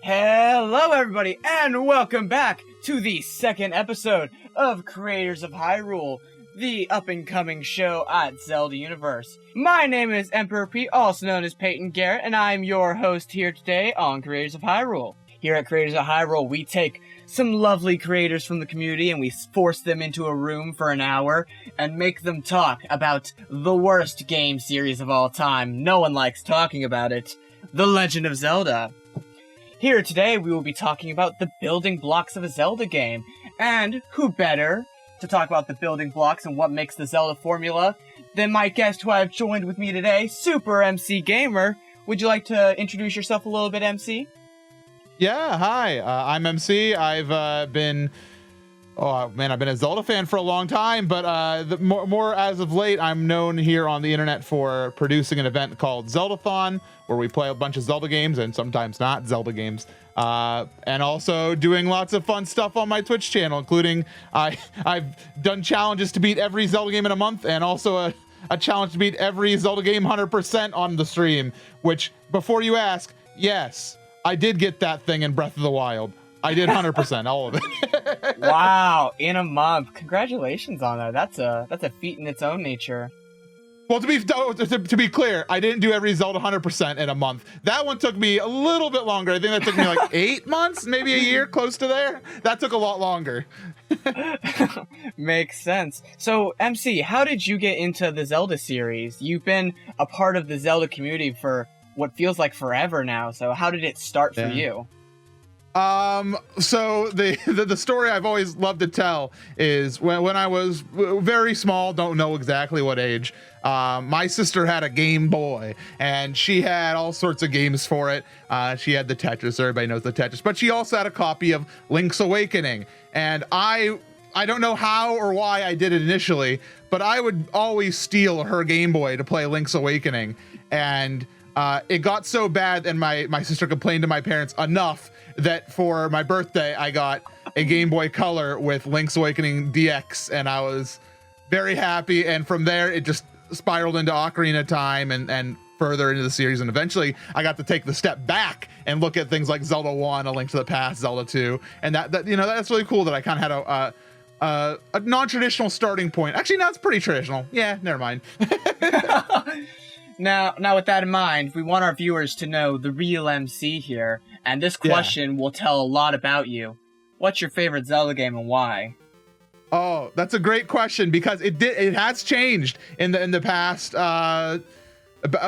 Hello everybody, and welcome back to the second episode of Creators of Hyrule, the up-and-coming show at Zelda Universe. My name is Emperor Pete, also known as Peyton Garrett, and I'm your host here today on Creators of Hyrule. Here at Creators of Hyrule, we take some lovely creators from the community and we force them into a room for an hour and make them talk about the worst game series of all time. No one likes talking about it. The Legend of Zelda. Here today, we will be talking about the building blocks of a Zelda game. And who better to talk about the building blocks and what makes the Zelda formula than my guest who I've joined with me today, SuperMCGamer. Would you like to introduce yourself a little bit, MC? Yeah, hi, I'm MC. I've been a Zelda fan for a long time, but more as of late, I'm known here on the internet for producing an event called Zeldathon, where we play a bunch of Zelda games and sometimes not Zelda games, and also doing lots of fun stuff on my Twitch channel, including I've done challenges to beat every Zelda game in a month, and also a challenge to beat every Zelda game 100% on the stream, which, before you ask, yes, I did get that thing in Breath of the Wild. I did 100%, all of it. Wow, in a month. Congratulations on that. That's a feat in its own nature. Well, to be clear, I didn't do every Zelda 100% in a month. That one took me a little bit longer. I think that took me like 8 months, maybe a year, close to there. That took a lot longer. Makes sense. So, MC, how did you get into the Zelda series? You've been a part of the Zelda community for what feels like forever now. So how did it start for you? So the story I've always loved to tell is when I was very small, don't know exactly what age, my sister had a Game Boy and she had all sorts of games for it. She had the Tetris, everybody knows the Tetris, but she also had a copy of Link's Awakening. And I don't know how or why I did it initially, but I would always steal her Game Boy to play Link's Awakening. And it got so bad, and my sister complained to my parents enough that for my birthday, I got a Game Boy Color with Link's Awakening DX, and I was very happy. And from there, it just spiraled into Ocarina of Time and further into the series. And eventually, I got to take the step back and look at things like Zelda 1, A Link to the Past, Zelda 2. And that's really cool that I kind of had a non-traditional starting point. Actually, no, it's pretty traditional. Yeah, never mind. Now, with that in mind, we want our viewers to know the real MC here, and this question will tell a lot about you. What's your favorite Zelda game and why? Oh, that's a great question, because it has changed in the past a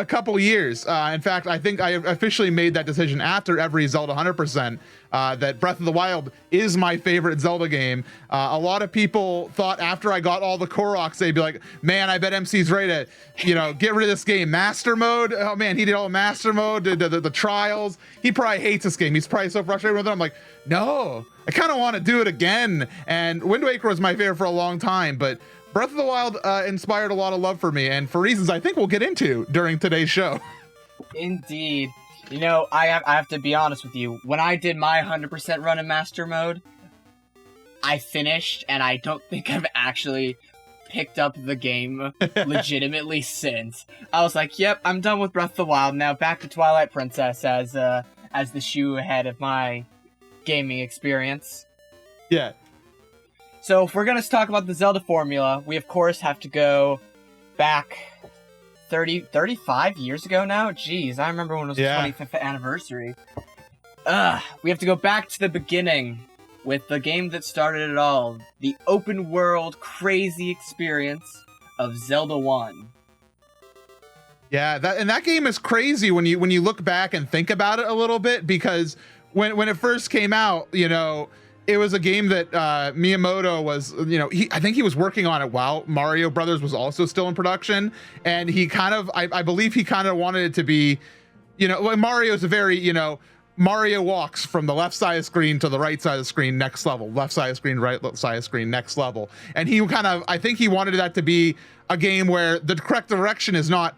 couple years. In fact, I think I officially made that decision after every Zelda 100%, that Breath of the Wild is my favorite Zelda game. A lot of people thought after I got all the Koroks, they'd be like, man, I bet MC's ready to, get rid of this game. Master mode, oh man, he did all Master mode, the trials. He probably hates this game. He's probably so frustrated with it. I'm like, no, I kind of want to do it again. And Wind Waker was my favorite for a long time, but Breath of the Wild inspired a lot of love for me, and for reasons I think we'll get into during today's show. Indeed. I have to be honest with you. When I did my 100% run in Master Mode, I finished, and I don't think I've actually picked up the game legitimately since. I was like, yep, I'm done with Breath of the Wild, now back to Twilight Princess as the shoe ahead of my gaming experience. Yeah. So if we're going to talk about the Zelda formula, we of course have to go back 35 years ago now? Jeez, I remember when it was the 25th anniversary. We have to go back to the beginning with the game that started it all. The open world crazy experience of Zelda 1. Yeah, that game is crazy when you look back and think about it a little bit, because when it first came out, it was a game that Miyamoto was, I think he was working on it while Mario Brothers was also still in production. And he kind of, I believe he kind of wanted it to be, Mario's a very, Mario walks from the left side of the screen to the right side of the screen, next level, left side of the screen, right side of the screen, next level. And he I think he wanted that to be a game where the correct direction is not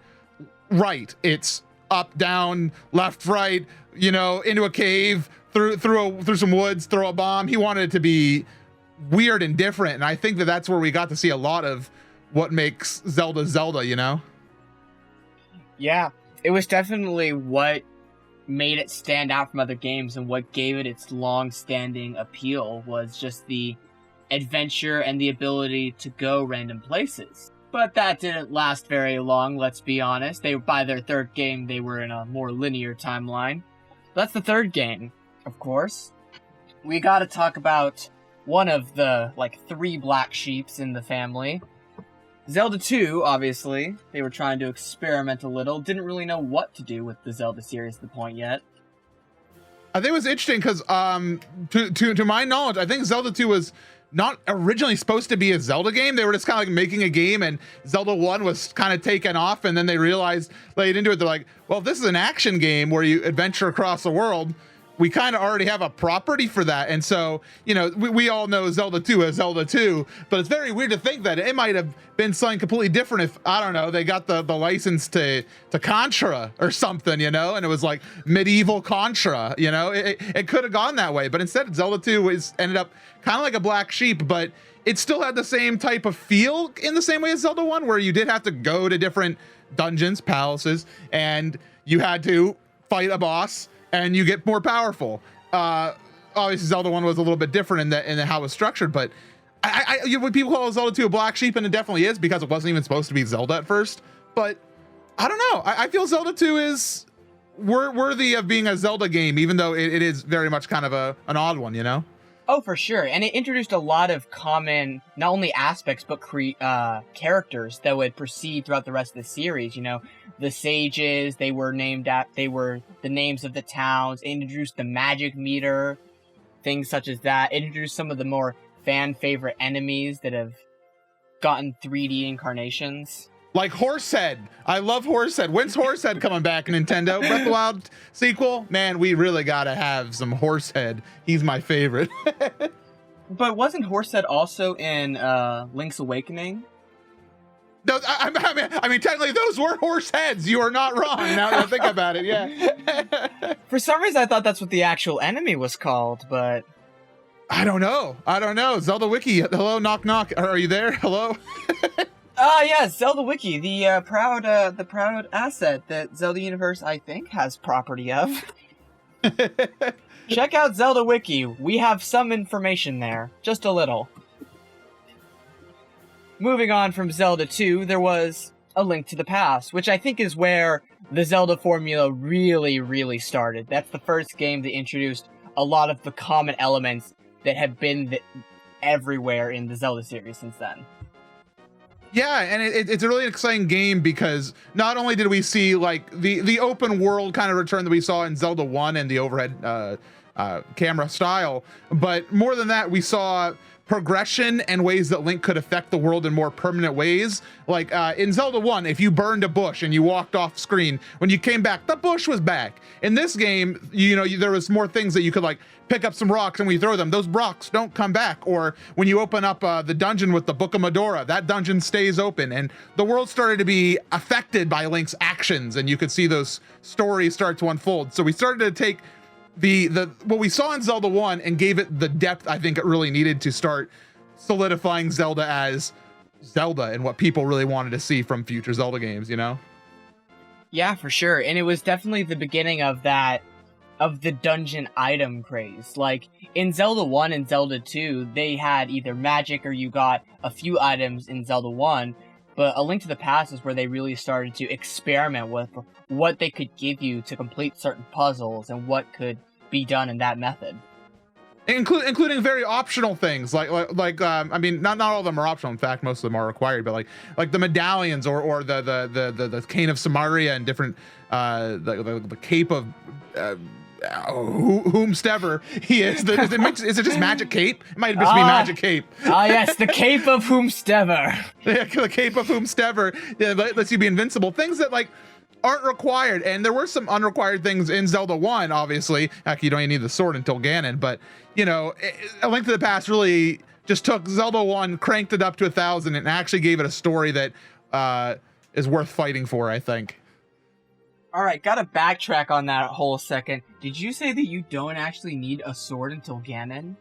right. It's up, down, left, right, into a cave, through some woods, throw a bomb. He wanted it to be weird and different, and I think that's where we got to see a lot of what makes Zelda Zelda, Yeah, it was definitely what made it stand out from other games and what gave it its long-standing appeal was just the adventure and the ability to go random places. But that didn't last very long, let's be honest. By their third game, they were in a more linear timeline. That's the third game, of course. We gotta talk about one of the, 3 black sheeps in the family. Zelda 2, obviously. They were trying to experiment a little. Didn't really know what to do with the Zelda series at the point yet. I think it was interesting because, to my knowledge, I think Zelda 2 was not originally supposed to be a Zelda game. They were just kind of making a game, and Zelda 1 was kind of taken off, and then they realized late into it, they're like, well, if this is an action game where you adventure across the world, we kind of already have a property for that. And so, we all know Zelda 2 as Zelda 2, but it's very weird to think that it might have been something completely different if, I don't know, they got the license to Contra or something, and it was like medieval Contra, it could have gone that way. But instead, Zelda 2 ended up kind of like a black sheep, but it still had the same type of feel in the same way as Zelda 1, where you did have to go to different dungeons, palaces, and you had to fight a boss, and you get more powerful. Obviously, Zelda 1 was a little bit different in how it was structured, but when people call Zelda 2 a black sheep, and it definitely is because it wasn't even supposed to be Zelda at first, but I don't know. I feel Zelda 2 is worthy of being a Zelda game, even though it is very much kind of an odd one, Oh, for sure. And it introduced a lot of common, not only aspects, but characters that would proceed throughout the rest of the series. The sages, they were the names of the towns. It introduced the magic meter, things such as that. It introduced some of the more fan favorite enemies that have gotten 3D incarnations. Like Horsehead. I love Horsehead. When's Horsehead coming back, Nintendo? Breath of the Wild sequel? Man, we really gotta have some Horsehead. He's my favorite. But wasn't Horsehead also in Link's Awakening? No, I mean, technically those were horse heads. You are not wrong now that I think about it, yeah. For some reason, I thought that's what the actual enemy was called, but... I don't know. Zelda Wiki, hello, knock knock. Are you there? Hello? Yes, Zelda Wiki, the proud asset that Zelda Universe, I think, has property of. Check out Zelda Wiki. We have some information there. Just a little. Moving on from Zelda 2, there was A Link to the Past, which I think is where the Zelda formula really, really started. That's the first game that introduced a lot of the common elements that have been everywhere in the Zelda series since then. Yeah, and it's a really exciting game because not only did we see like the open world kind of return that we saw in Zelda 1 and the overhead camera style, but more than that, we saw progression and ways that Link could affect the world in more permanent ways. Like in Zelda 1, if you burned a bush and you walked off screen, when you came back, the bush was back. In this game, there was more things that you could like pick up some rocks and when you throw them, those rocks don't come back. Or when you open up the dungeon with the Book of Medora, that dungeon stays open. And the world started to be affected by Link's actions and you could see those stories start to unfold. So we started to take what we saw in Zelda 1 and gave it the depth I think it really needed to start solidifying Zelda as Zelda and what people really wanted to see from future Zelda games, Yeah, for sure. And it was definitely the beginning of the dungeon item craze. Like in Zelda 1 and Zelda 2, they had either magic or you got a few items in Zelda 1. But A Link to the Past is where they really started to experiment with what they could give you to complete certain puzzles and what could be done in that method. Including very optional things like I mean not all of them are optional. In fact, most of them are required. But like the medallions or the cane of Samaria and different the cape of whomstever he is. Is it just Magic Cape? It might just be Magic Cape. Yes, the cape of whomstever. Yeah, the cape of whomstever lets you be invincible. Things that aren't required, and there were some unrequired things in Zelda 1, obviously. Heck, you don't even need the sword until Ganon, but A Link to the Past really just took Zelda 1, cranked it up to 1,000, and actually gave it a story that is worth fighting for, I think. All right, gotta backtrack on that whole second. Did you say that you don't actually need a sword until Ganon?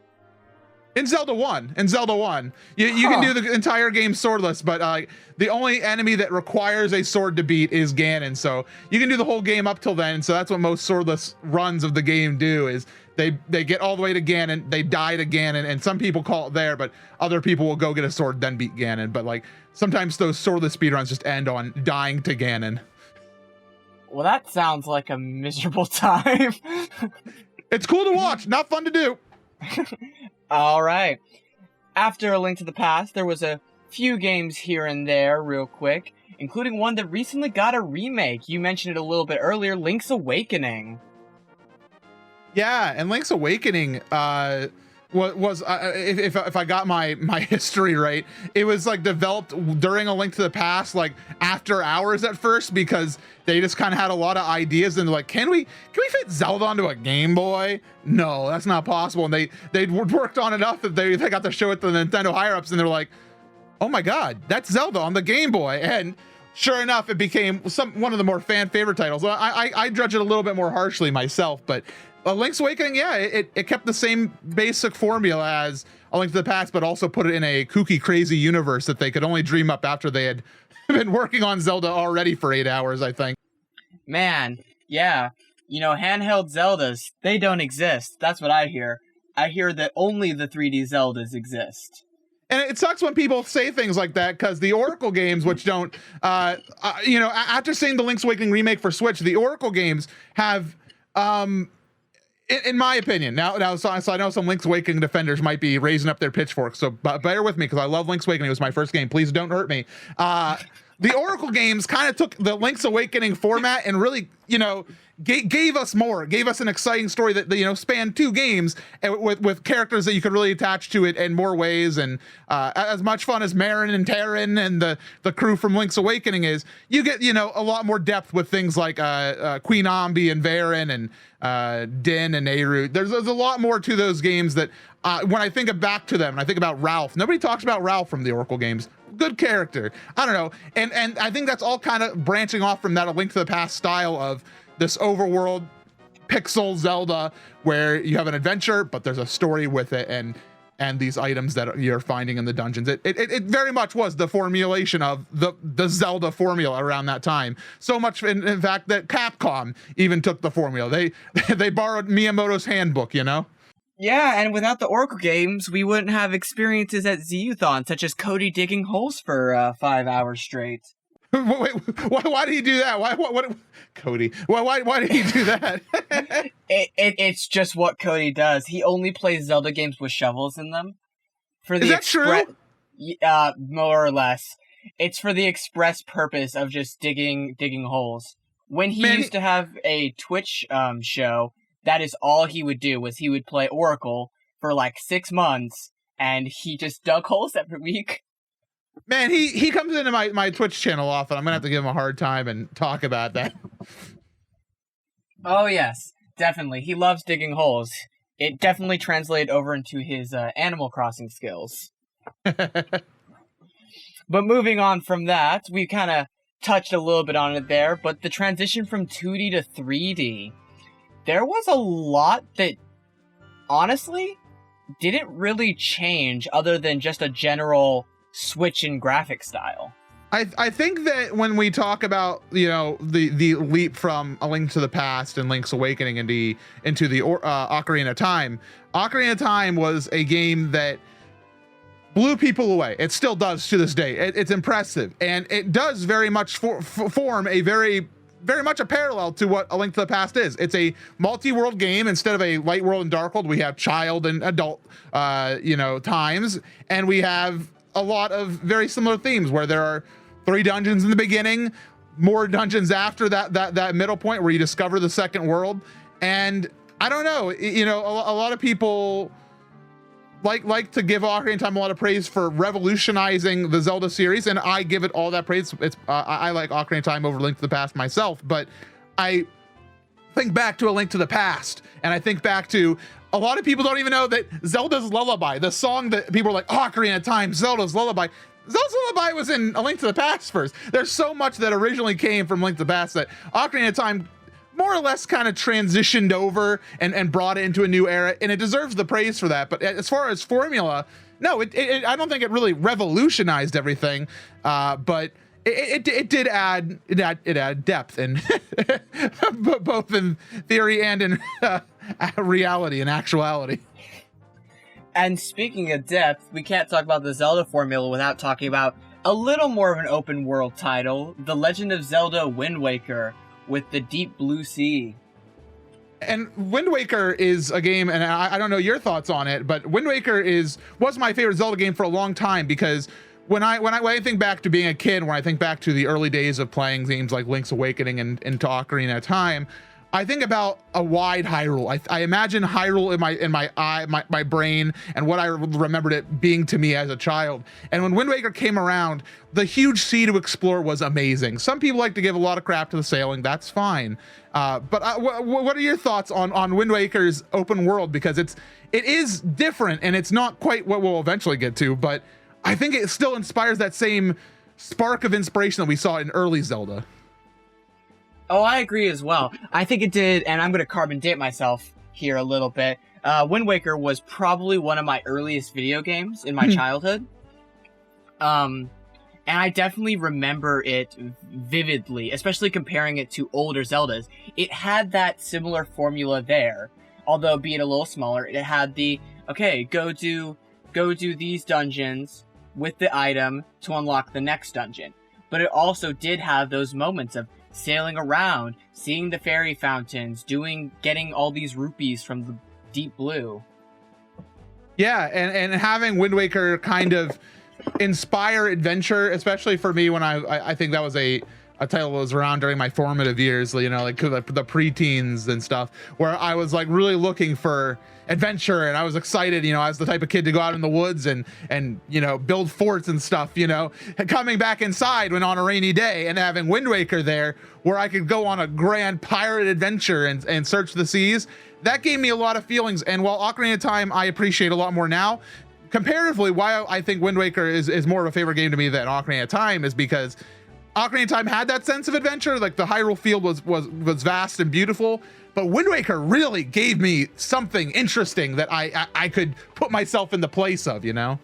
In Zelda 1, you can do the entire game swordless, but the only enemy that requires a sword to beat is Ganon. So you can do the whole game up till then. So that's what most swordless runs of the game do, is they get all the way to Ganon, they die to Ganon, and some people call it there, but other people will go get a sword, then beat Ganon. But like sometimes those swordless speedruns just end on dying to Ganon. Well, that sounds like a miserable time. It's cool to watch, not fun to do. All right. After A Link to the Past, there was a few games here and there real quick, including one that recently got a remake. You mentioned it a little bit earlier, Link's Awakening. Yeah, and Link's Awakening was if I got my history right, it was like developed during A Link to the Past, like after hours at first, because they just kind of had a lot of ideas and they're like, can we fit Zelda onto a Game Boy? No, that's not possible. And they'd worked on enough that they got to show it to the Nintendo higher ups, and they're like, oh my god, that's Zelda on the Game Boy. And sure enough, it became one of the more fan favorite titles. I judge it a little bit more harshly myself, but Link's Awakening, yeah, it kept the same basic formula as A Link to the Past, but also put it in a kooky, crazy universe that they could only dream up after they had been working on Zelda already for 8 hours, I think. Man, yeah. You know, handheld Zeldas, they don't exist. That's what I hear. I hear that only the 3D Zeldas exist. And it sucks when people say things like that, because the Oracle games, which don't, after seeing the Link's Awakening remake for Switch, the Oracle games have, in my opinion, now, so I know some Link's Awakening defenders might be raising up their pitchforks, so bear with me, because I love Link's Awakening. It was my first game. Please don't hurt me. The Oracle games kind of took the Link's Awakening format and really, gave us more, gave us an exciting story that spanned 2 games with characters that you could really attach to it in more ways. And as much fun as Marin and Terran and the crew from Link's Awakening is, you get a lot more depth with things like Queen Ambi and Varen and Din and Eru. There's a lot more to those games that when I think back to them and I think about Ralph, nobody talks about Ralph from the Oracle games. Good character. I don't know. And I think that's all kind of branching off from that A Link to the Past style of this overworld pixel Zelda where you have an adventure, but there's a story with it and these items that you're finding in the dungeons. It very much was the formulation of the Zelda formula around that time. So much, in fact, that Capcom even took the formula. They borrowed Miyamoto's handbook, Yeah, and without the Oracle games, we wouldn't have experiences at ZUthon, such as Cody digging holes for 5 hours straight. Wait, why did he do that? What Cody? Why did he do that? It's just what Cody does. He only plays Zelda games with shovels in them. Is that true? More or less. It's for the express purpose of just digging holes. When he used to have a Twitch show, that is all he would do, was he would play Oracle for like 6 months, and he just dug holes every week. Man, he comes into my Twitch channel often. I'm gonna have to give him a hard time and talk about that. Oh yes, definitely. He loves digging holes. It definitely translated over into his Animal Crossing skills. But moving on from that, we kind of touched a little bit on it there, but the transition from 2D to 3D, there was a lot that, honestly, didn't really change other than just a general switch in graphic style. I think that when we talk about the leap from A Link to the Past and Link's Awakening into the Ocarina of Time was a game that blew people away. It still does to this day. It's impressive, and it does very much form a very much a parallel to what A Link to the Past is. It's a multi-world game. Instead of a light world and dark world, we have child and adult times, and we have a lot of very similar themes where there are 3 dungeons in the beginning, more dungeons after that middle point where you discover the second world. And I don't know, a lot of people like to give Ocarina of Time a lot of praise for revolutionizing the Zelda series, and I give it all that praise. I like Ocarina of Time over Link to the Past myself, but I think back to A Link to the Past, and I think back to a lot of people don't even know that Zelda's Lullaby, the song that people are like, Ocarina of Time, Zelda's Lullaby. Zelda's Lullaby was in A Link to the Past first. There's so much that originally came from Link to the Past that Ocarina of Time more or less kind of transitioned over and brought it into a new era, and it deserves the praise for that. But as far as formula, no, I don't think it really revolutionized everything, but it did add depth, and both in theory and in reality and actuality. And speaking of depth, we can't talk about the Zelda formula without talking about a little more of an open world title, The Legend of Zelda Wind Waker, with the Deep Blue Sea. And Wind Waker is a game, and I don't know your thoughts on it, but Wind Waker was my favorite Zelda game for a long time, because when I think back to being a kid, when I think back to the early days of playing games like Link's Awakening and into Ocarina of Time, I think about a wide Hyrule. I imagine Hyrule in my brain and what I remembered it being to me as a child. And when Wind Waker came around, the huge sea to explore was amazing. Some people like to give a lot of crap to the sailing. That's fine. But what are your thoughts on Wind Waker's open world? Because it is different, and it's not quite what we'll eventually get to, but I think it still inspires that same spark of inspiration that we saw in early Zelda. Oh, I agree as well. I think it did, and I'm going to carbon date myself here a little bit. Wind Waker was probably one of my earliest video games in my childhood. And I definitely remember it vividly, especially comparing it to older Zeldas. It had that similar formula there, although be it a little smaller. It had the, okay, go do these dungeons with the item to unlock the next dungeon. But it also did have those moments of sailing around, seeing the fairy fountains, getting all these rupees from the Deep Blue. Yeah, and having Wind Waker kind of inspire adventure, especially for me when I think that was a title that was around during my formative years, you know, like the preteens and stuff, where I was like really looking for adventure, and I was excited, you know, as the type of kid to go out in the woods and you know, build forts and stuff, you know, and coming back inside when on a rainy day and having Wind Waker there where I could go on a grand pirate adventure and search the seas. That gave me a lot of feelings. And while Ocarina of Time I appreciate a lot more now, comparatively, why I think Wind Waker is more of a favorite game to me than Ocarina of Time is because Ocarina of Time had that sense of adventure, like the Hyrule field was vast and beautiful, but Wind Waker really gave me something interesting that I could put myself in the place of, you know?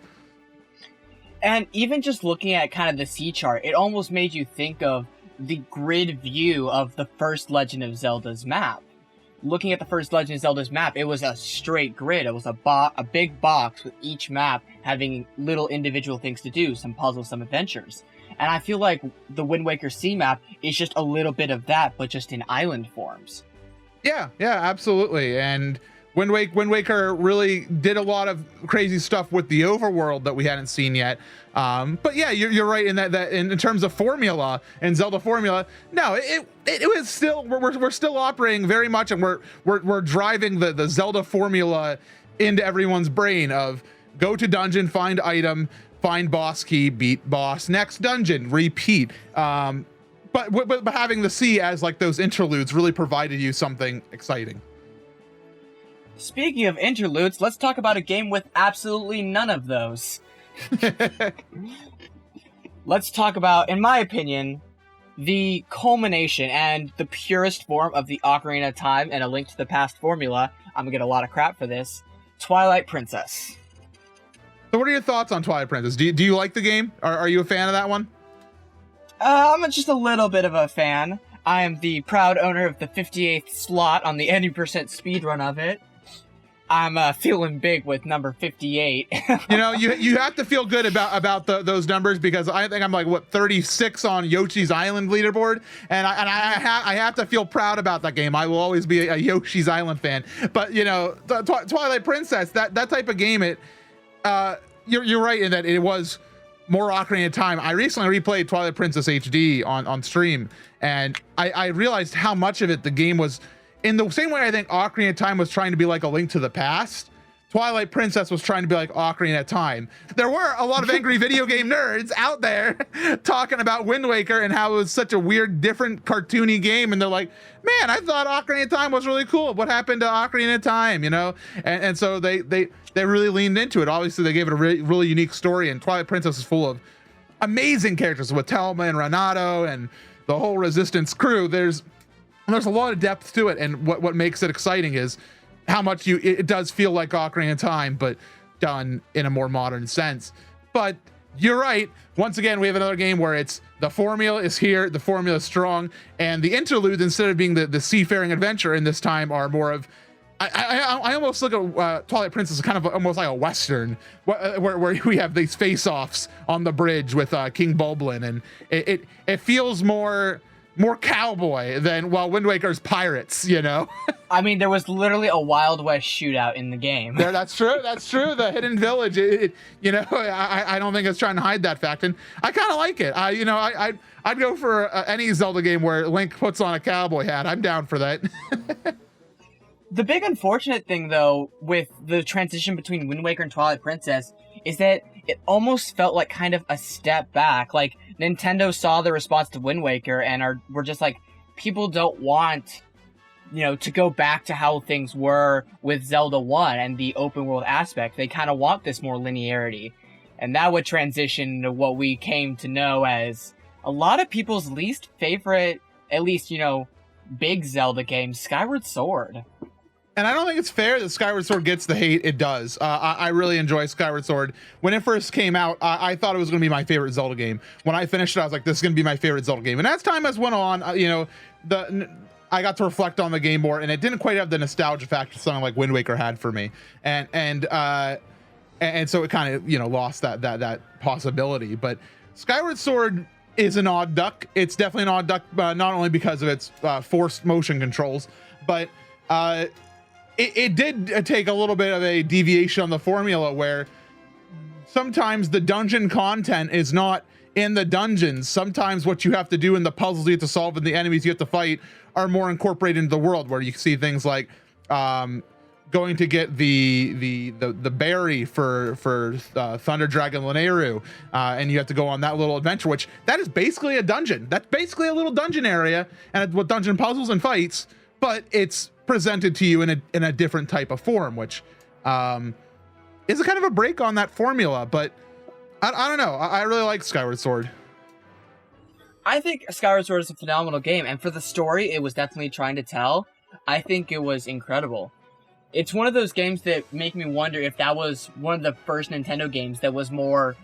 And even just looking at kind of the sea chart, it almost made you think of the grid view of the first Legend of Zelda's map. Looking at the first Legend of Zelda's map, it was a straight grid. It was a big box with each map having little individual things to do, some puzzles, some adventures. And I feel like the Wind Waker sea map is just a little bit of that, but just in island forms. Yeah, absolutely. And Wind Waker really did a lot of crazy stuff with the overworld that we hadn't seen yet. But yeah, you're right in that in terms of formula and Zelda formula, no, it was still we're still operating very much, and we're driving the Zelda formula into everyone's brain of go to dungeon, find item, find boss key, beat boss, next dungeon, repeat. But having the sea as like those interludes really provided you something exciting. Speaking of interludes, let's talk about a game with absolutely none of those. Let's talk about, in my opinion, the culmination and the purest form of the Ocarina of Time and A Link to the Past formula. I'm gonna get a lot of crap for this. Twilight Princess. So what are your thoughts on Twilight Princess? Do you like the game? Are you a fan of that one? I'm just a little bit of a fan. I am the proud owner of the 58th slot on the 80% speedrun of it. I'm feeling big with number 58. You know, you have to feel good about those numbers, because I think I'm like, what, 36 on Yoshi's Island leaderboard, and I have to feel proud about that game. I will always be a Yoshi's Island fan. But you know, Twilight Princess, that type of game, you're right in that it was more Ocarina of Time. I recently replayed Twilight Princess HD on stream, and I realized how much of it the game was. In the same way I think Ocarina of Time was trying to be like A Link to the Past, Twilight Princess was trying to be like Ocarina of Time. There were a lot of angry video game nerds out there talking about Wind Waker and how it was such a weird, different, cartoony game, and they're like, man, I thought Ocarina of Time was really cool. What happened to Ocarina of Time, you know? And so they really leaned into it. Obviously, they gave it a really unique story, and Twilight Princess is full of amazing characters with Telma and Renato and the whole Resistance crew. There's And there's a lot of depth to it, and what makes it exciting is how much it does feel like Ocarina of Time, but done in a more modern sense. But you're right. Once again, we have another game where it's the formula is here, the formula is strong, and the interludes, instead of being the seafaring adventure in this time, are more of I almost look at Twilight Princess as kind of almost like a Western, where we have these face-offs on the bridge with King Bulblin, and it feels more cowboy than, well, Wind Waker's pirates, you know? I mean, there was literally a Wild West shootout in the game. That's true. The Hidden Village, you know, I don't think it's trying to hide that fact, and I kind of like it. I'd go for any Zelda game where Link puts on a cowboy hat. I'm down for that. The big unfortunate thing, though, with the transition between Wind Waker and Twilight Princess is that it almost felt like kind of a step back. Like, Nintendo saw the response to Wind Waker and were just like, people don't want, you know, to go back to how things were with Zelda 1 and the open world aspect. They kind of want this more linearity. And that would transition to what we came to know as a lot of people's least favorite, at least, you know, big Zelda game, Skyward Sword. And I don't think it's fair that Skyward Sword gets the hate it does. I really enjoy Skyward Sword. When it first came out, I thought it was going to be my favorite Zelda game. When I finished it, I was like, this is going to be my favorite Zelda game. And as time has went on, you know, I got to reflect on the game more, and it didn't quite have the nostalgia factor something like Wind Waker had for me. And so it kind of, you know, lost that possibility. But Skyward Sword is an odd duck. It's definitely an odd duck, not only because of its forced motion controls, but it did take a little bit of a deviation on the formula, where sometimes the dungeon content is not in the dungeons. Sometimes what you have to do in the puzzles you have to solve and the enemies you have to fight are more incorporated into the world, where you see things like going to get the berry for Thunder Dragon Lanayru, and you have to go on that little adventure, which that is basically a dungeon. That's basically a little dungeon area and with dungeon puzzles and fights, but it's presented to you in a different type of form, which is a kind of a break on that formula. But I don't know. I really like Skyward Sword. I think Skyward Sword is a phenomenal game, and for the story it was definitely trying to tell, I think it was incredible. It's one of those games that make me wonder if that was one of the first Nintendo games that was more,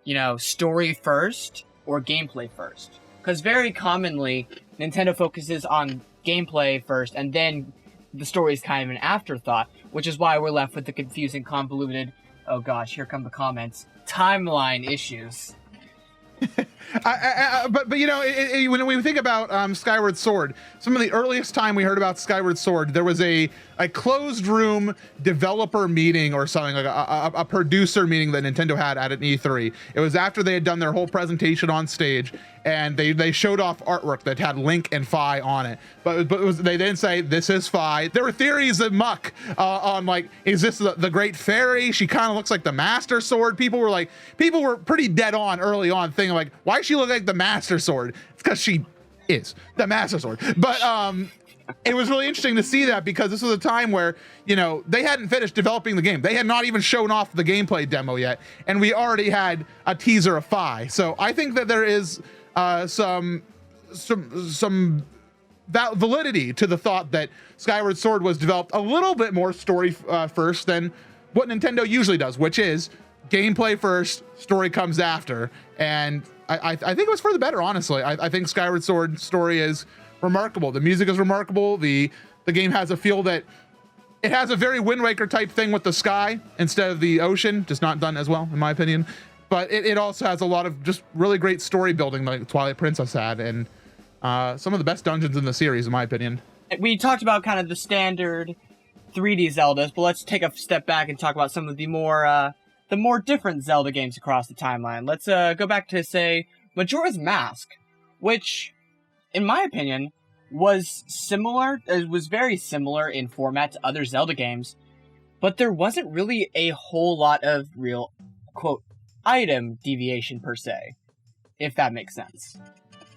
you know, story first or gameplay first. Because very commonly, Nintendo focuses on gameplay first, and then the story is kind of an afterthought, which is why we're left with the confusing, convoluted, oh gosh, here come the comments, timeline issues. But you know, when we think about Skyward Sword, some of the earliest time we heard about Skyward Sword, there was a closed room developer meeting or something, like a producer meeting that Nintendo had at an E3. It was after they had done their whole presentation on stage, and they showed off artwork that had Link and Fi on it, but they didn't say this is Fi. There were theories of muck on, like, is this the Great Fairy? She kind of looks like the Master Sword. People were pretty dead on early on, thinking like, why does she look like the Master Sword? It's because she is the Master Sword. But it was really interesting to see that, because this was a time where, you know, they hadn't finished developing the game. They had not even shown off the gameplay demo yet, and we already had a teaser of Fi. So I think that there is some validity to the thought that Skyward Sword was developed a little bit more story first than what Nintendo usually does, which is gameplay first, story comes after. And I think it was for the better, honestly. I think Skyward Sword story is remarkable. The music is remarkable. The game has a feel that it has a very Wind Waker type thing with the sky instead of the ocean, just not done as well, in my opinion. But it also has a lot of just really great story building like Twilight Princess had, and some of the best dungeons in the series, in my opinion. We talked about kind of the standard 3D Zeldas, but let's take a step back and talk about some of the more different Zelda games across the timeline. Let's go back to, say, Majora's Mask, which, in my opinion, was very similar in format to other Zelda games, but there wasn't really a whole lot of real, quote, item deviation per se, if that makes sense.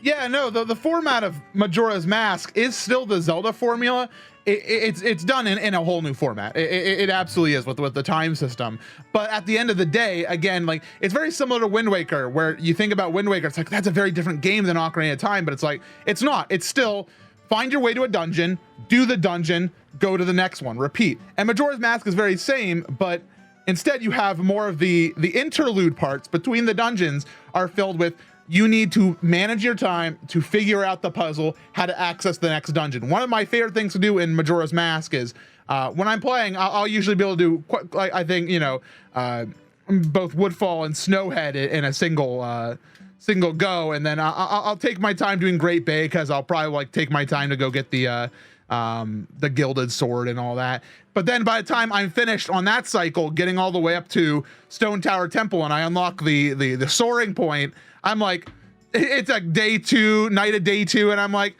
Yeah, no, the format of Majora's Mask is still the Zelda formula. It's done in a whole new format. It absolutely is with the time system. But at the end of the day, again, like, it's very similar to Wind Waker, where you think about Wind Waker, it's like, that's a very different game than Ocarina of Time, but it's like, it's not. It's still find your way to a dungeon, do the dungeon, go to the next one, repeat. And Majora's Mask is very same, but instead you have more of the interlude parts between the dungeons are filled with, you need to manage your time to figure out the puzzle, how to access the next dungeon. One of my favorite things to do in Majora's Mask is when I'm playing, I'll usually be able to do, I think, both Woodfall and Snowhead in a single go, and then I'll take my time doing Great Bay because I'll probably take my time to go get the Gilded Sword and all that. But then by the time I'm finished on that cycle, getting all the way up to Stone Tower Temple, and I unlock the soaring point, I'm like, it's like night of day two, and I'm like,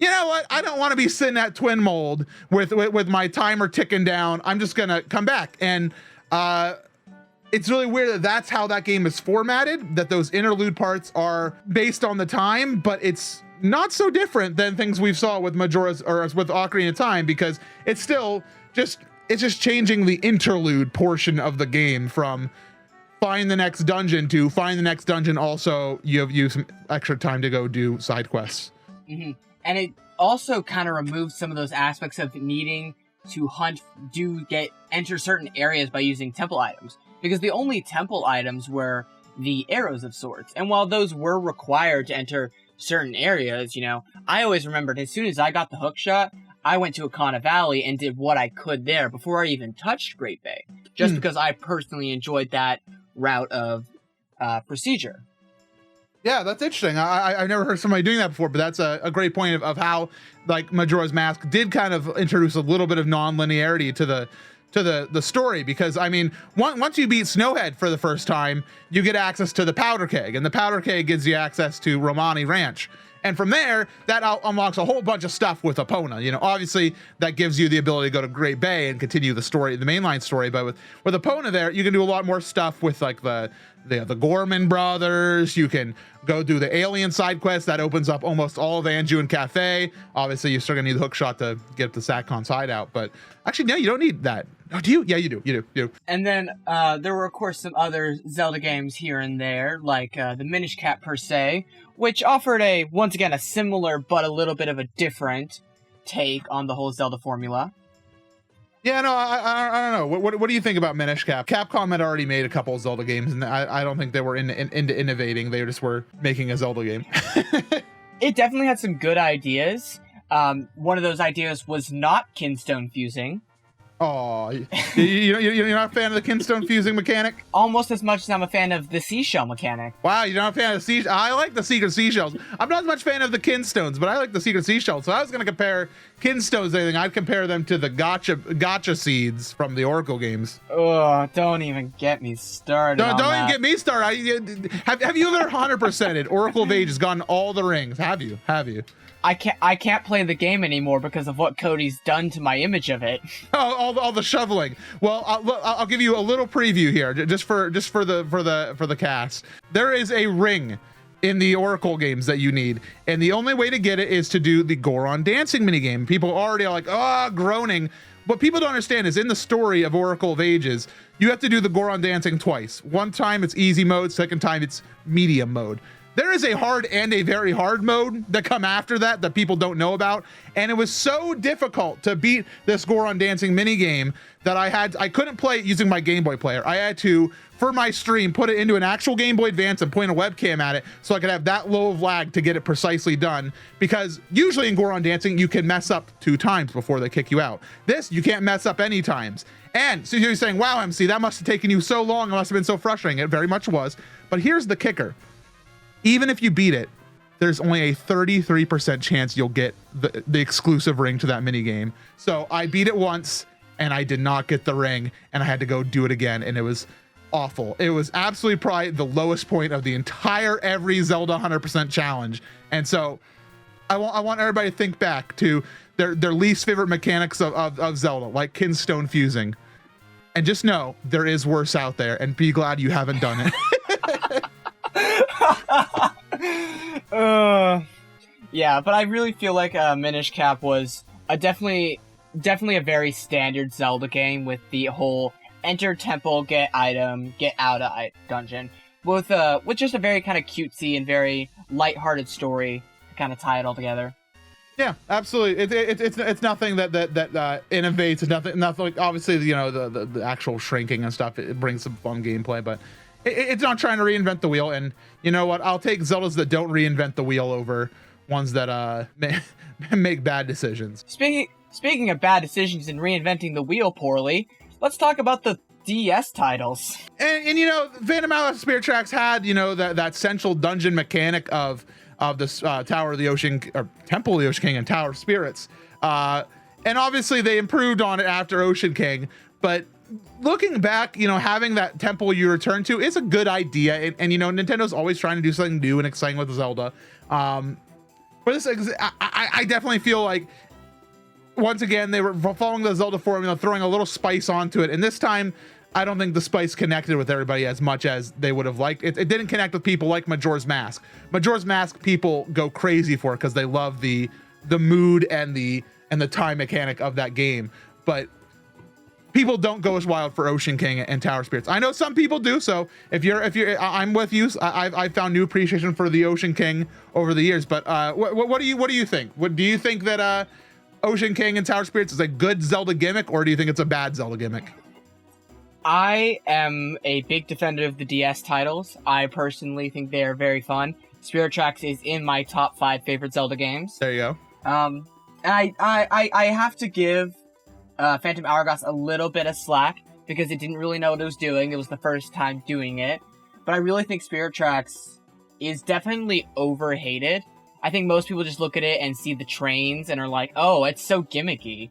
you know what? I don't want to be sitting at Twin Mold with my timer ticking down. I'm just gonna come back, and it's really weird that that's how that game is formatted, that those interlude parts are based on the time, but it's not so different than things we've saw with Majora's or with Ocarina of Time, because it's still just changing the interlude portion of the game from find the next dungeon to find the next dungeon. Also, you have some extra time to go do side quests. Mm-hmm. And it also kind of removes some of those aspects of needing to enter certain areas by using temple items. Because the only temple items were the arrows of sorts. And while those were required to enter certain areas, I always remembered as soon as I got the hook shot, I went to Akana Valley and did what I could there before I even touched Great Bay. Just because I personally enjoyed that route of procedure. Yeah, that's interesting. I've never heard somebody doing that before, but that's a great point of how Majora's Mask did kind of introduce a little bit of non-linearity to the story, because I mean, once you beat Snowhead for the first time, you get access to the Powder Keg, and the Powder Keg gives you access to Romani Ranch. And from there, that unlocks a whole bunch of stuff with Epona. Obviously that gives you the ability to go to Great Bay and continue the story, the mainline story. But with Epona there, you can do a lot more stuff with like the Gorman brothers. You can go do the alien side quest that opens up almost all of Anju Cafe. Obviously, you're still gonna need the hook shot to get the Satcon side out. But actually, no, you don't need that. Oh, do you? Yeah, you do. You do. And then there were, of course, some other Zelda games here and there, like the Minish Cap per se, which offered once again, a similar but a little bit of a different take on the whole Zelda formula. Yeah, no, I don't know. What do you think about Minish Cap? Capcom had already made a couple of Zelda games, and I don't think they were into innovating. They just were making a Zelda game. It definitely had some good ideas. One of those ideas was not kinstone fusing. Oh, you're not a fan of the kinstone fusing mechanic? Almost as much as I'm a fan of the seashell mechanic. Wow, you're not a fan of I like the secret seashells. I'm not as much a fan of the kinstones, but I like the secret seashells. So I was going to compare kinstones to anything. I'd compare them to the gotcha seeds from the Oracle games. Oh, don't even get me started. Don't even get me started. Have you ever 100%ed Oracle of Ages, gotten all the rings? Have you? I can't play the game anymore because of what Cody's done to my image of it. Oh, all the shoveling. Well, I'll give you a little preview here, just for the cast. There is a ring in the Oracle games that you need, and the only way to get it is to do the Goron dancing minigame. People already are like, groaning. What people don't understand is in the story of Oracle of Ages, you have to do the Goron dancing twice. One time it's easy mode, second time it's medium mode. There is a hard and a very hard mode that come after that people don't know about. And it was so difficult to beat this Goron dancing minigame that I couldn't play it using my Game Boy player. I had to, for my stream, put it into an actual Game Boy Advance and point a webcam at it so I could have that low of lag to get it precisely done. Because usually in Goron dancing, you can mess up 2 times before they kick you out. This, you can't mess up any times. And so you're saying, wow, MC, that must have taken you so long. It must have been so frustrating. It very much was. But here's the kicker. Even if you beat it, there's only a 33% chance you'll get the exclusive ring to that minigame. So I beat it once, and I did not get the ring, and I had to go do it again, and it was awful. It was absolutely probably the lowest point of the entire every Zelda 100% challenge. And so I want everybody to think back to their least favorite mechanics of Zelda, like kinstone fusing. And just know, there is worse out there, and be glad you haven't done it. Yeah, but I really feel like Minish Cap was definitely a very standard Zelda game with the whole enter temple, get item, get out of dungeon, with just a very kind of cutesy and very lighthearted story to kind of tie it all together. Yeah, absolutely. It's nothing that innovates. It's nothing like, obviously, you know, the actual shrinking and stuff. It brings some fun gameplay, but it's not trying to reinvent the wheel. And you know what? I'll take Zeldas that don't reinvent the wheel over ones that make bad decisions. Speaking of bad decisions and reinventing the wheel poorly, let's talk about the DS titles. And you know, Phantom Hourglass Spirit Tracks had, you know, that central dungeon mechanic of this Tower of the Ocean, or Temple of the Ocean King, and Tower of Spirits, and obviously they improved on it after Ocean King. But looking back, you know, having that temple you return to is a good idea, and you know, Nintendo's always trying to do something new and exciting with Zelda. But this, I definitely feel like, once again, they were following the Zelda formula, throwing a little spice onto it, and this time I don't think the spice connected with everybody as much as they would have liked. It didn't connect with people like Majora's Mask. Majora's Mask people go crazy for it because they love the mood and the time mechanic of that game. But people don't go as wild for Ocean King and Tower Spirits. I know some people do. So if you're, I'm with you. I've found new appreciation for the Ocean King over the years. But what do you think? Do you think that Ocean King and Tower Spirits is a good Zelda gimmick, or do you think it's a bad Zelda gimmick? I am a big defender of the DS titles. I personally think they are very fun. Spirit Tracks is in my top 5 favorite Zelda games. There you go. And I have to give Phantom Hourglass a little bit of slack because it didn't really know what it was doing. It was the first time doing it. But I really think Spirit Tracks is definitely overhated. I think most people just look at it and see the trains and are like, oh, it's so gimmicky.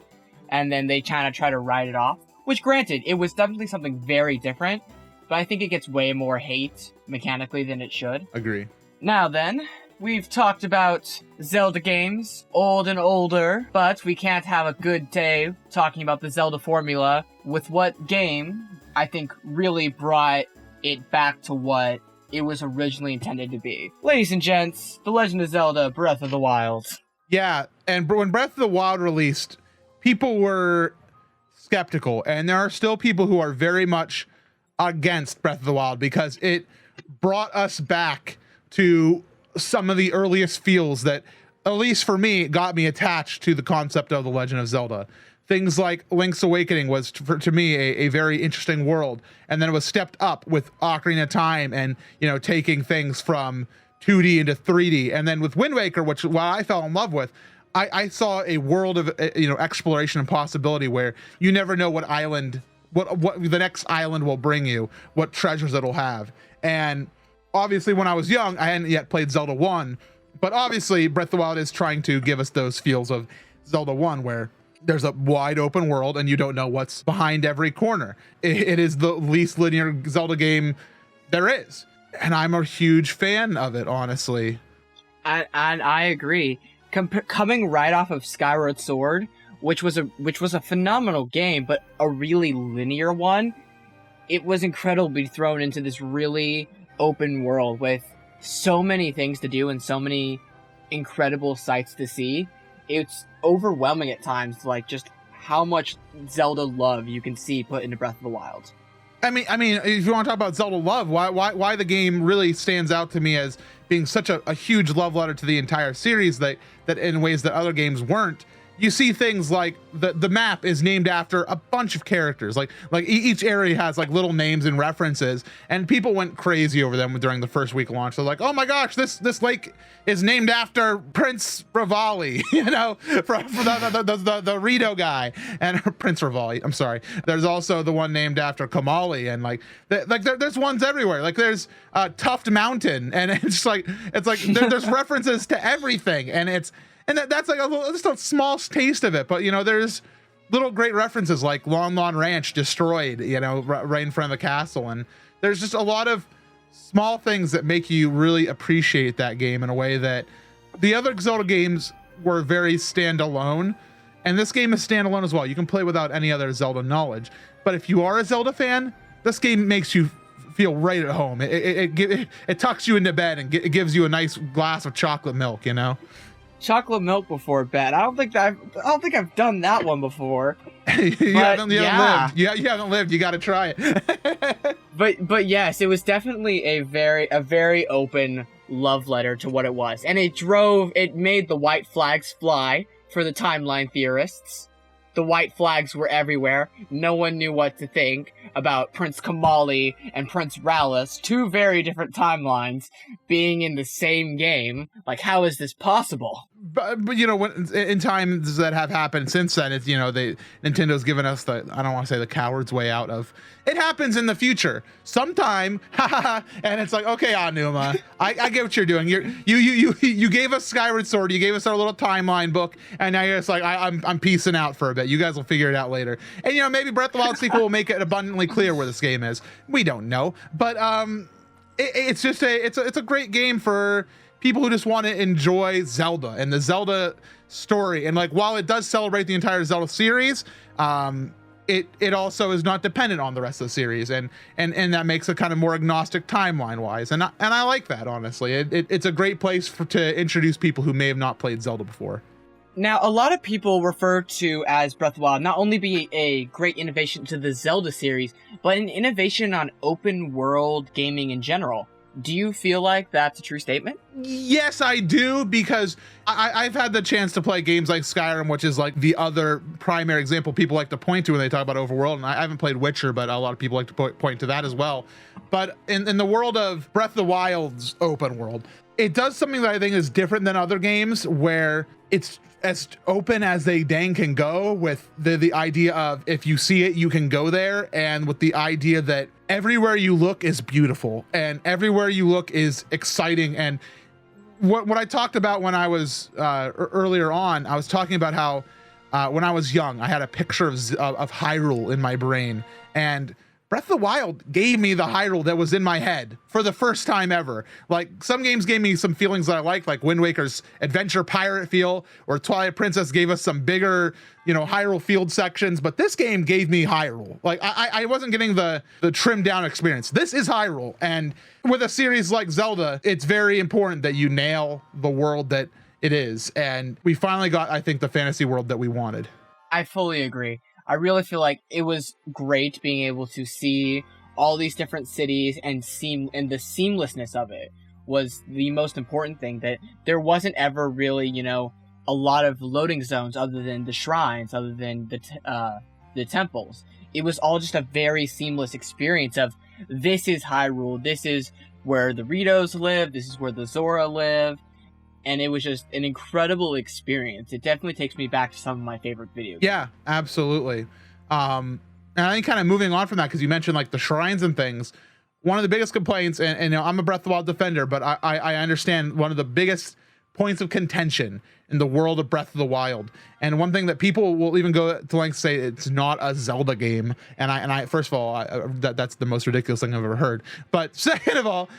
And then they kind of try to write it off. Which, granted, it was definitely something very different, but I think it gets way more hate mechanically than it should. Agree. Now then, we've talked about Zelda games, old and older, but we can't have a good day talking about the Zelda formula with what game I think really brought it back to what it was originally intended to be. Ladies and gents, The Legend of Zelda Breath of the Wild. Yeah, and when Breath of the Wild released, people were skeptical, and there are still people who are very much against Breath of the Wild because it brought us back to some of the earliest feels that, at least for me, got me attached to the concept of The Legend of Zelda. Things like Link's Awakening was, to me, a very interesting world, and then it was stepped up with Ocarina of Time and, you know, taking things from 2D into 3D, and then with Wind Waker, which what I fell in love with, I saw a world of, you know, exploration and possibility where you never know what island, what the next island will bring you, what treasures it'll have. And obviously when I was young, I hadn't yet played Zelda 1, but obviously Breath of the Wild is trying to give us those feels of Zelda 1 where there's a wide open world and you don't know what's behind every corner. It is the least linear Zelda game there is. And I'm a huge fan of it, honestly. And I agree. Coming right off of Skyward Sword, which was a phenomenal game, but a really linear one, it was incredibly thrown into this really open world with so many things to do and so many incredible sights to see. It's overwhelming at times, like just how much Zelda love you can see put into Breath of the Wild. I mean, if you want to talk about Zelda love, why the game really stands out to me as being such a huge love letter to the entire series that in ways that other games weren't. You see things like the map is named after a bunch of characters, like each area has like little names and references, and people went crazy over them during the first week launch. They're like, oh my gosh, this lake is named after Prince Rivali, you know, for the Rito guy, and Prince Rivali. I'm sorry. There's also the one named after Kamali, and there's ones everywhere. Like there's Tuft Mountain, and it's like there's references to everything, and that's like just a small taste of it. But, you know, there's little great references like Lon Lon Ranch destroyed, you know, right in front of the castle. And there's just a lot of small things that make you really appreciate that game in a way that the other Zelda games were very standalone. And this game is standalone as well. You can play without any other Zelda knowledge. But if you are a Zelda fan, this game makes you feel right at home. It tucks you into bed and it gives you a nice glass of chocolate milk, you know? Chocolate milk before bed. I don't think I've done that one before. You haven't lived. You haven't lived. You got to try it. but yes, it was definitely a very open love letter to what it was. And it made the white flags fly for the timeline theorists. The white flags were everywhere. No one knew what to think about Prince Kamali and Prince Rallis, two very different timelines, being in the same game. Like, how is this possible? But you know, when in times that have happened since then, it's, you know, Nintendo's given us the, I don't want to say the coward's way out of, it happens in the future sometime, and it's like, okay, Aonuma, I get what you're doing. You gave us Skyward Sword, you gave us our little timeline book, and now you're just like, I'm peacing out for a bit. You guys will figure it out later. And you know, maybe Breath of the Wild sequel will make it abundantly clear where this game is. We don't know, but it's just it's a great game for people who just want to enjoy Zelda and the Zelda story. And like, while it does celebrate the entire Zelda series, it also is not dependent on the rest of the series, and that makes it kind of more agnostic timeline wise. And I like that, honestly. It's a great place to introduce people who may have not played Zelda before. Now, a lot of people refer to as Breath of the Wild not only be a great innovation to the Zelda series, but an innovation on open world gaming in general. Do you feel like that's a true statement? Yes, I do, because I've had the chance to play games like Skyrim, which is like the other primary example people like to point to when they talk about overworld. And I haven't played Witcher, but a lot of people like to point to that as well. But in the world of Breath of the Wild's open world, it does something that I think is different than other games, where it's as open as they dang can go, with the idea of, if you see it, you can go there, and with the idea that everywhere you look is beautiful and everywhere you look is exciting. And what I talked about when I was earlier on, I was talking about how when I was young, I had a picture of Hyrule in my brain, and Breath of the Wild gave me the Hyrule that was in my head for the first time ever. Like, some games gave me some feelings that I like Wind Waker's adventure pirate feel, or Twilight Princess gave us some bigger, you know, Hyrule field sections, but this game gave me Hyrule. Like, I wasn't getting the trimmed down experience. This is Hyrule. And with a series like Zelda, it's very important that you nail the world that it is. And we finally got, I think, the fantasy world that we wanted. I fully agree. I really feel like it was great being able to see all these different cities, and the seamlessness of it was the most important thing. That there wasn't ever really, you know, a lot of loading zones other than the shrines, other than the temples. It was all just a very seamless experience of, this is Hyrule, this is where the Ritos live, this is where the Zora live. And it was just an incredible experience. It definitely takes me back to some of my favorite video games. Yeah, absolutely. And I think, kind of moving on from that, because you mentioned like the shrines and things, one of the biggest complaints, and you know, I'm a Breath of the Wild defender, but I understand one of the biggest points of contention in the world of Breath of the Wild, and one thing that people will even go to lengths to say, it's not a Zelda game. And I first of all, that's the most ridiculous thing I've ever heard. But second of all,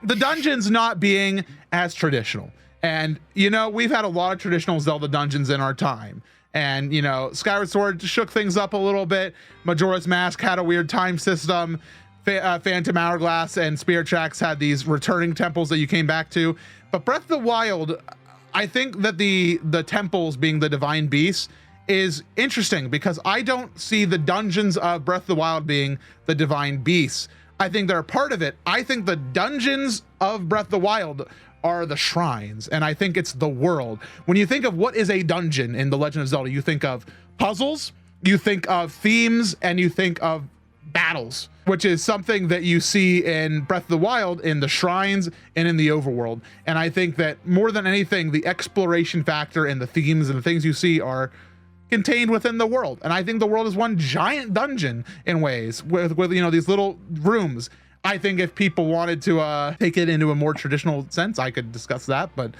the dungeons not being as traditional. And, you know, we've had a lot of traditional Zelda dungeons in our time. And, you know, Skyward Sword shook things up a little bit. Majora's Mask had a weird time system. Phantom Hourglass and Spirit Tracks had these returning temples that you came back to. But Breath of the Wild, I think that the temples being the divine beasts is interesting, because I don't see the dungeons of Breath of the Wild being the divine beasts. I think they're a part of it. I think the dungeons of Breath of the Wild are the shrines, and I think it's the world. When you think of what is a dungeon in The Legend of Zelda, you think of puzzles, you think of themes, and you think of battles, which is something that you see in Breath of the Wild, in the shrines and in the overworld. And I think that more than anything, the exploration factor and the themes and the things you see are contained within the world. And I think the world is one giant dungeon in ways, with you know, these little rooms. I think if people wanted to take it into a more traditional sense, I could discuss that, but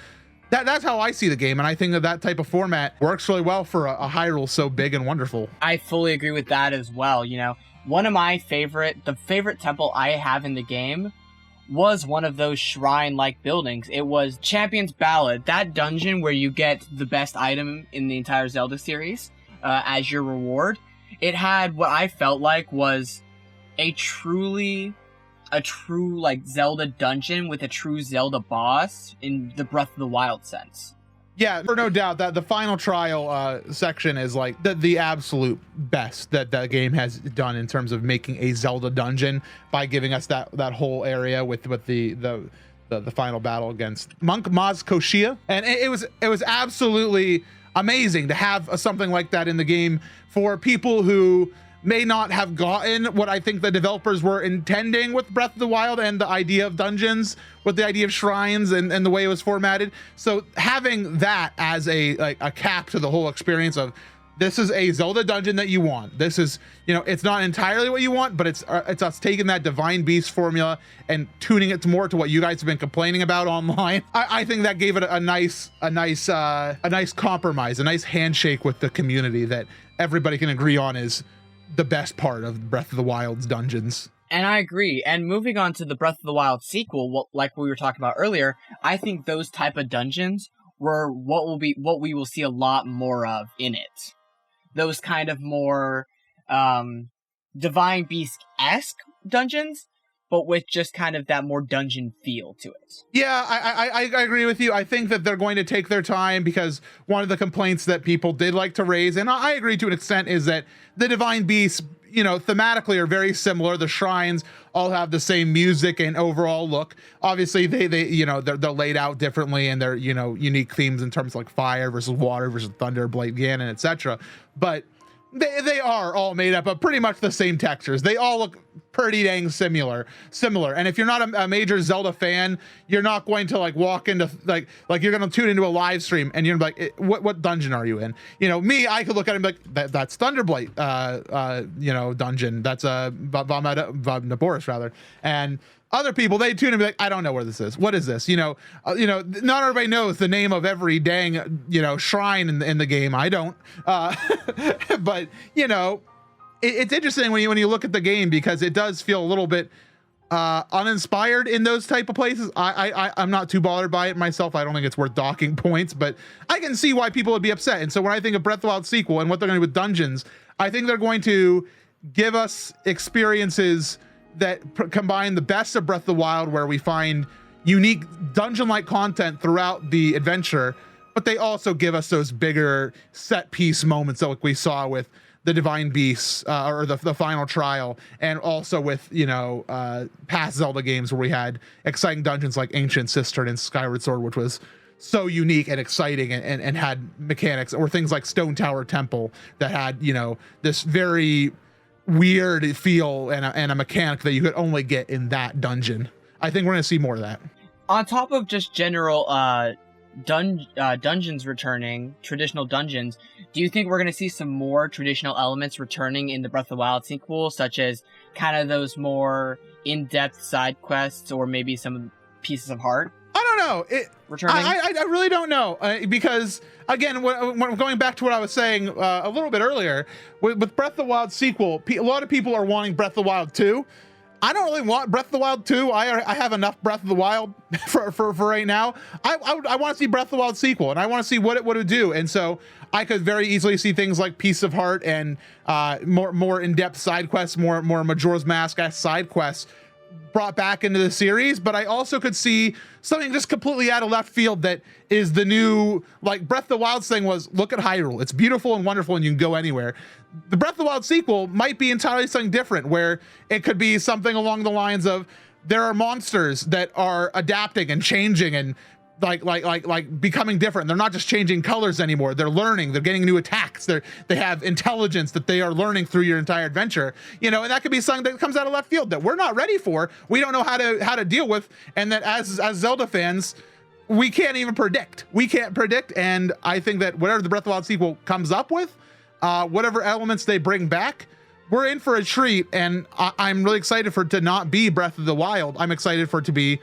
that's how I see the game. And I think that type of format works really well for a Hyrule so big and wonderful. I fully agree with that as well. You know, one of my favorite temple I have in the game was one of those shrine-like buildings. It was Champion's Ballad, that dungeon where you get the best item in the entire Zelda series as your reward. It had what I felt like was a true like Zelda dungeon with a true Zelda boss in the Breath of the Wild sense. Yeah, for no doubt that the final trial section is like the absolute best that game has done in terms of making a Zelda dungeon, by giving us that whole area with the the final battle against Monk Maz Koshia, and it was absolutely amazing to have something like that in the game for people who may not have gotten what I think the developers were intending with Breath of the Wild and the idea of dungeons, with the idea of shrines and the way it was formatted. So having that as a cap to the whole experience of, this is a Zelda dungeon that you want. This is, it's not entirely what you want, but it's us taking that Divine Beast formula and tuning it more to what you guys have been complaining about online. I think that gave it a nice compromise, a nice handshake with the community that everybody can agree on is the best part of Breath of the Wild's dungeons. And I agree. And moving on to the Breath of the Wild sequel, like we were talking about earlier, I think those type of dungeons were what we will see a lot more of in it. Those kind of more Divine Beast-esque dungeons, but with just kind of that more dungeon feel to it. Yeah, I agree with you. I think that they're going to take their time, because one of the complaints that people did like to raise, and I agree to an extent, is that the Divine Beasts, thematically are very similar. The shrines all have the same music and overall look. Obviously, they're laid out differently, and they're, unique themes in terms of like fire versus water versus thunder, Blade Ganon, etc. But they are all made up of pretty much the same textures. They all look pretty dang similar. And if you're not a major Zelda fan, you're not going to walk into like you're going to tune into a live stream and you're like, what dungeon are you in? Me, I could look at it and be like, that's Thunderblight, dungeon. That's Naboris rather. And other people, they tune in and be like, I don't know where this is. What is this? Not everybody knows the name of every dang, shrine in the game. I don't. But, it's interesting when you look at the game, because it does feel a little bit uninspired in those type of places. I'm not too bothered by it myself. I don't think it's worth docking points, but I can see why people would be upset. And so when I think of Breath of the Wild sequel and what they're going to do with dungeons, I think they're going to give us experiences that combine the best of Breath of the Wild, where we find unique dungeon-like content throughout the adventure, but they also give us those bigger set-piece moments like we saw with the Divine Beasts, or the final trial, and also with, past Zelda games where we had exciting dungeons like Ancient Cistern and Skyward Sword, which was so unique and exciting and had mechanics, or things like Stone Tower Temple that had, this very weird feel and a mechanic that you could only get in that dungeon. I think we're going to see more of that. On top of just general dungeons returning, traditional dungeons, do you think we're going to see some more traditional elements returning in the Breath of the Wild sequel, such as kind of those more in-depth side quests, or maybe some pieces of heart? I don't know. Returning? I really don't know, because again, when going back to what I was saying a little bit earlier, with Breath of the Wild sequel, a lot of people are wanting Breath of the Wild 2. I don't really want Breath of the Wild 2. I have enough Breath of the Wild for right now. I want to see Breath of the Wild sequel, and I want to see what it would do. And so I could very easily see things like Piece of Heart and more in-depth side quests, more Majora's Mask-esque side quests brought back into the series. But I also could see something just completely out of left field that is the new, like Breath of the Wild's thing was, look at Hyrule. It's beautiful and wonderful and you can go anywhere. The Breath of the Wild sequel might be entirely something different, where it could be something along the lines of, there are monsters that are adapting and changing and like becoming different. They're not just changing colors anymore. They're learning. They're getting new attacks. They have intelligence that they are learning through your entire adventure. And that could be something that comes out of left field that we're not ready for. We don't know how to deal with, and that as Zelda fans, we can't even predict. We can't predict, and I think that whatever the Breath of the Wild sequel comes up with, whatever elements they bring back, we're in for a treat. And I'm really excited for it to not be Breath of the Wild. I'm excited for it to be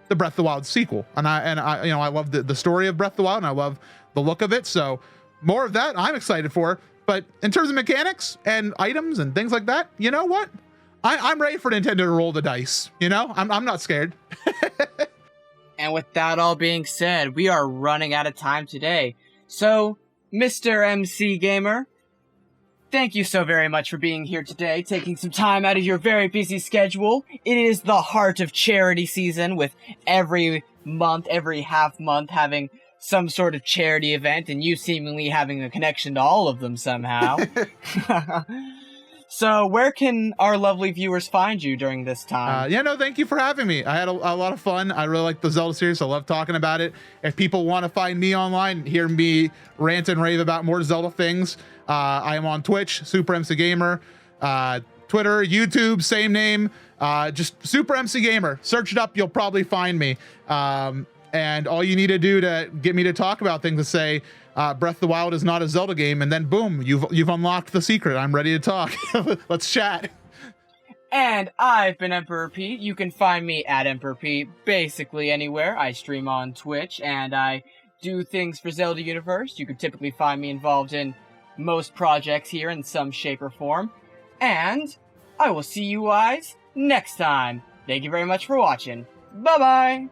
the Breath of the Wild sequel. And I love the story of Breath of the Wild, and I love the look of it. So more of that I'm excited for. But in terms of mechanics and items and things like that, you know what? I'm ready for Nintendo to roll the dice. I'm not scared. And with that all being said, we are running out of time today. So, Mr. MC Gamer, thank you so very much for being here today, taking some time out of your very busy schedule. It is the heart of charity season, with every month, every half month having some sort of charity event, and you seemingly having a connection to all of them somehow. So where can our lovely viewers find you during this time? Thank you for having me. I had a lot of fun. I really like the Zelda series. I love talking about it. If people want to find me online, hear me rant and rave about more Zelda things, I am on Twitch, SuperMCGamer, Twitter, YouTube, same name, just SuperMCGamer. Search it up, you'll probably find me. And all you need to do to get me to talk about things is say, Breath of the Wild is not a Zelda game, and then boom, you've unlocked the secret. I'm ready to talk. Let's chat. And I've been Emperor P. You can find me at Emperor P basically anywhere. I stream on Twitch, and I do things for Zelda Universe. You can typically find me involved in most projects here in some shape or form. And I will see you guys next time. Thank you very much for watching. Bye-bye!